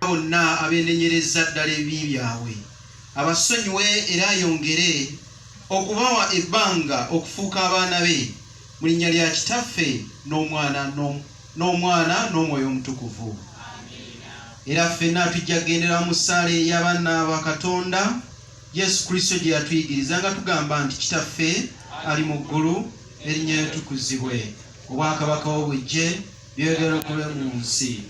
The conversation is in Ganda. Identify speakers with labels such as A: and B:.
A: bonna abendenyereza ddala ebibi byabwe abasonyiwe era ayongere okubawa ebbanga okufuuka abaana be mu linnya lya Kitaffe n'Omwana n'Omwoyo Omutukuvu. Era ffenna tujja kugendera mu ssaala ey'abaana ba Katonda Yesu Kristo gye yatuyigiriza nga tugamba nti Kitaffe ali mu ggulu, erinnya lyo litukuzibwe, obwakabaka bwo bujje, by'oyagala kube mu nsi.